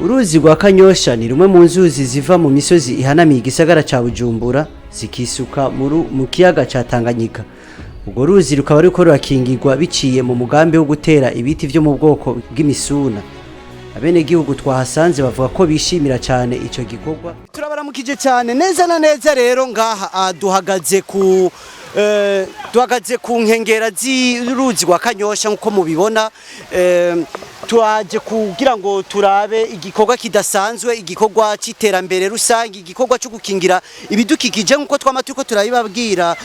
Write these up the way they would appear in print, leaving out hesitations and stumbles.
Uruzi rwa Kanyosha ni rumwe mu nzuzi ziva mu misozi ihanamiye igisagara ca Bujumbura zikisuka mu kiyaga ca Tanganyika. Urwo ruzi rukaba ruriko rurakingirwa biciye mu mugambi wo gutera ibiti vyo mu bwoko bw'imisuna. Abenegihugu twahasanze bavuga ko bishimira cyane ico gikorwa. Turabaramukije cyane neza na neza rero ngaha duhagaze ku nkengera z'uruzi rwa Kanyosha nkuko mubibona. Twaje kugira ngo turabe igikorwa kidasanzwe, igikorwa c'iterambere rusangi, igikorwa cyo gukingira ibidukikije nkuko twamatuko turabibabwira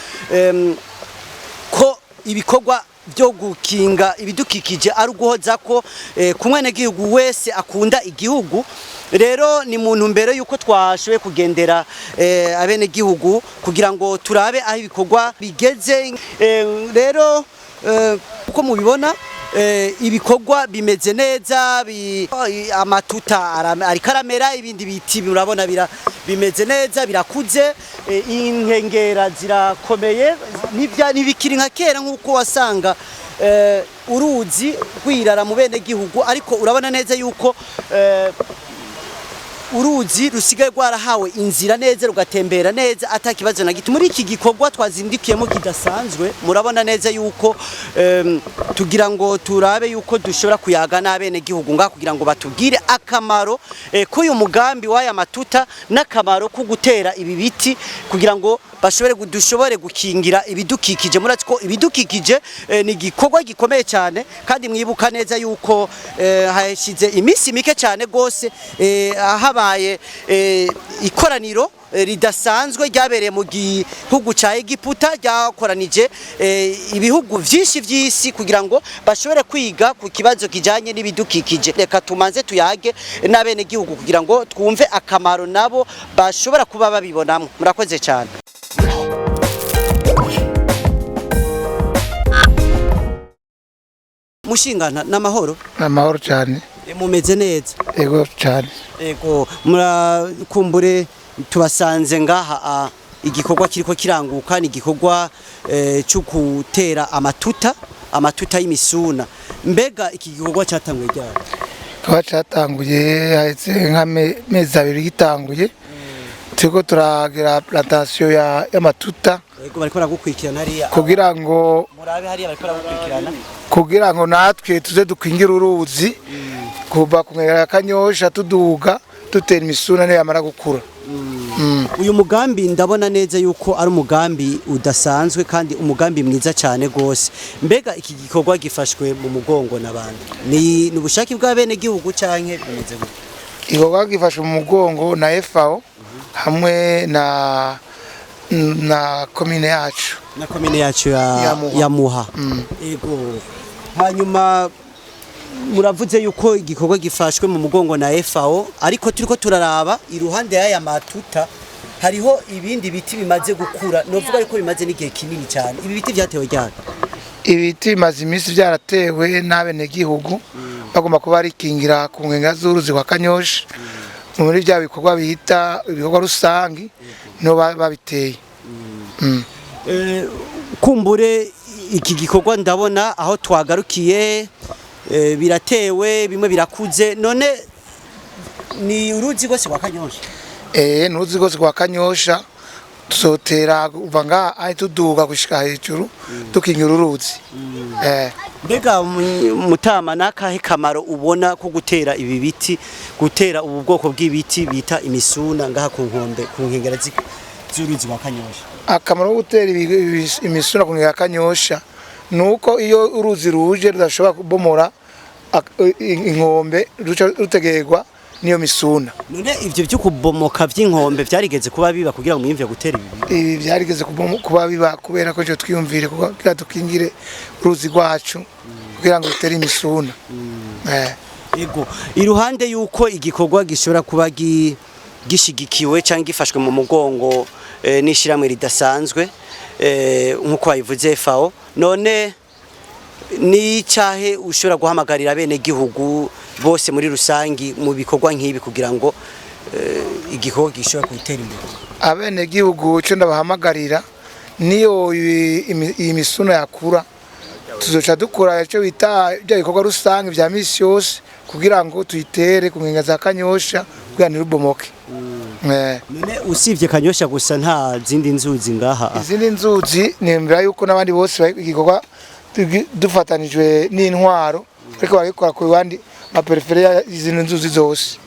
ko ibikorwa byo gukinga ibidukikije ari uguhoza ko kumwene gihugu wese akunda igihugu. Rero ni muntu mbere yuko twashoboye kugendera abene gihugu kugira ngo turabe aho ibikorwa bigeze. Rero uko mubibona ibikorwa bimeze neza, amatuta ariko aramera, ibindi biti murabona bimeze neza, birakuze, inkengera zirakomeye, ntibikiri nka kera nk'uko wasanga uruzi rwirara mu bene gihugu, ariko urabona neza yuko uruzi rusigaye rwarahawe inzira neza rugatembera neza atakibazo na gito. Muri iki gikorwa twazindikiyemo kidasanzwe, murabona neza yuko tugira ngo turabe yuko dushobora kuyaga n'abene gihugu nga kugira ngo batubwire akamaro k'uyu mugambi w'aya matuta n'akamaro ko gutera ibi biti kugira ngo dushobore gukingira ibidukikije. Muratse ko ibidukikije ni igikorwa gikomeye cyane, kandi mwibuka neza yuko hashize iminsi mike cyane gose habaye ikoraniro ridasanzwe ryabereye mu gihugu ca Egiputa, ryakoranije ibihugu vyinshi vy'isi kugira ngo bashobore kwiga ku kibazo kijanye n'ibidukikije. Reka tumanze tuyage n'abene gihugu kugira ngo twumve akamaro nabo bashobora kuba babibonamwe. Murakoze cyane. Mushingana n'amahoro? Amahoro cyane. Mumeze neza? Ego cyane. Ego murakumbure tubasanze ngaha igikorwa kiriko kiranguka, ni igikorwa cyo gutera amatuta y'Imisuna. Mbega iki gikorwa cyatanguye ryari? Kwa cyatanguye haheze nk'amezi abiri gitanguye. Turiko turagira plantation y'amatuta. Ego bariko baragukurikirana hariya kugira ngo murabe hariya bariko baragukurikirana kugira ngo natwe tuze dukingira uruzi kuva ku nkengera ya Kanyosha tuduga dutera imisuna ne yamara gukura. Uyu mugambi ndabona neza yuko ari umugambi udasanzwe kandi umugambi mwiza cyane gose. Mbega iki gikorwa gifashwe mu mugongo n'abandi, ni ubushake bw'abene gihugu canke bimeze gute? Igikorwa gifashwe mu mugongo na FAO hamwe na komine yacu, na komine yacu ya Muha. Ego hanyuma muravuze yuko igikorwa gifashwe mu mugongo na FAO, ariko turiko turaraba iruhande y'aya matuta hariho ibindi biti bimaze gukura, novuga yuko bimaze n'igihe kinini cyane. Ibi biti byatewe ryari? Ibiti bimaze iminsi byaratewe n'abene gihugu bagomba kuba arikingira ku nkengera z'uruzi rwa Kanyosha. Muri bya bikorwa bihita ibikorwa rusangi no babiteye. Kumbure iki gikorwa ndabona aho twagarukiye biratewe, bimwe birakuze, none ni uruzi rwose rwa Kanyosha? N'uruzi rwose rwa Kanyosha tuzotera kuva ngaha aho tuduga gushika hejuru tukingira uruzi. Mbega mutama nakahe kamaro ubona ko gutera ibi biti, gutera ubu bwoko bw'ibiti bita imisuna ngaha ku nkombe ku nkengera z'uruzi rwa Kanyosha? Akamaro ko gutera imisuna ku nkengera ya Kanyosha nuko iyo uruzi ruje rudashobora kubomora inkombe rutegerwa niyo misuna. None ivyo byo kubomoka vy'inkombe byarigeze kuba biba kugira ngo mwimvye gutera ibi byarigeze kuba biba kubera ko cyo twiyumvire kugira tukingire uruzi rwacu kugira ngo dutere imisuna. Ego iruhande yuko igikorwa gishobora kuba gishigikiwe cyangwa gifashwe mu mugongo n'ishiramwe ridasanzwe nkuko bayivuze FAO, none ni cyahe ushobora guhamagarira bene gihugu bose muri rusangi mu bikorwa nk'ibi kugira ngo igikorwa gishobora gutera imbere? Abene gihugu cyo ndabahamagarira niyo iyi misuna yakura tuzoca dukora icyo bita bya bikorwa rusange vya misi yose kugira ngo tuyitere ku nkenga za Kanyosha kugira ntirubomoke. None usivye Kanyosha gusa nta zindi nzuzi ngaha? Izindi nzuzi nembera yuko n'abandi bose igikorwa dufatanijwe n'intwaro ariko bagikora ku bandi maperiferi y'izindi nzuzi zose.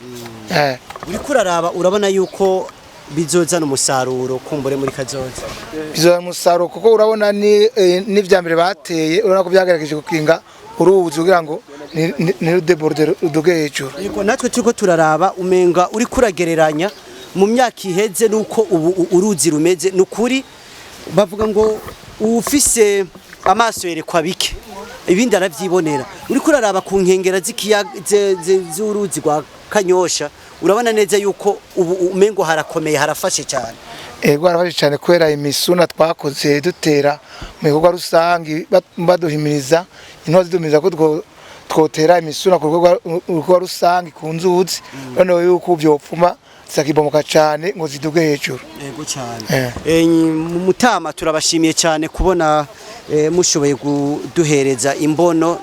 Uriko uraraba urabona yuko bizozana umusaruro kumbure muri kazoza? Bizozana umusaruro kuko urabona n'ivyambere bateye urabona ko byagerageje gukinga uruzi kugira ngo ni deborde uduge hejuru. Yego natwe turiko turaraba umenga uri kuragereranya mu myaka iheze nuko ubu uruzi rumeze nukuri bavuga ngo ufise amaso yerekwa bike ibindi aravyibonera. Uri kuraraba ku nkengera z'uruzi rwa Kanyosha urabona neza yuko ubu umengo harakomeye harafashe cyane. Ego harafashe cyane kwera imisuna twakoze dutera mu bikorwa rusangi baduhimiriza intozi dumiza ko twotera imisuna ku bikorwa rusangi ku nzuzi none yuko byopfuma zakibomoka cyane ngo ziduge hejuru. Ego cyane. Mu Mutama turabashimiye cyane kubona mushoboye kuduhereza imbono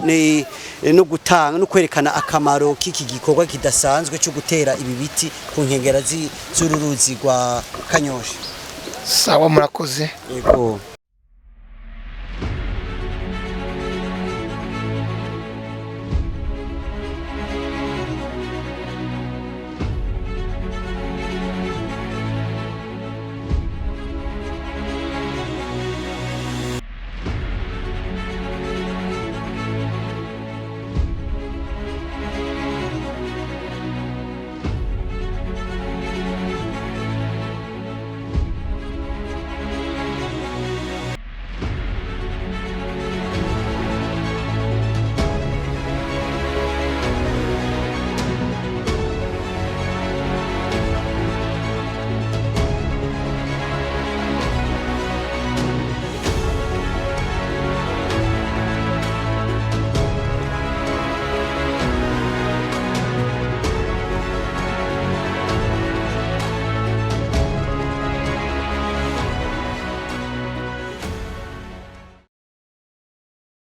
no gutanga no kwerekana akamaro k'iki gikorwa kidasanzwe cyo gutera ibi biti ku nkengera z'uruzi rwa Kanyosha. Sawa murakoze. Yego.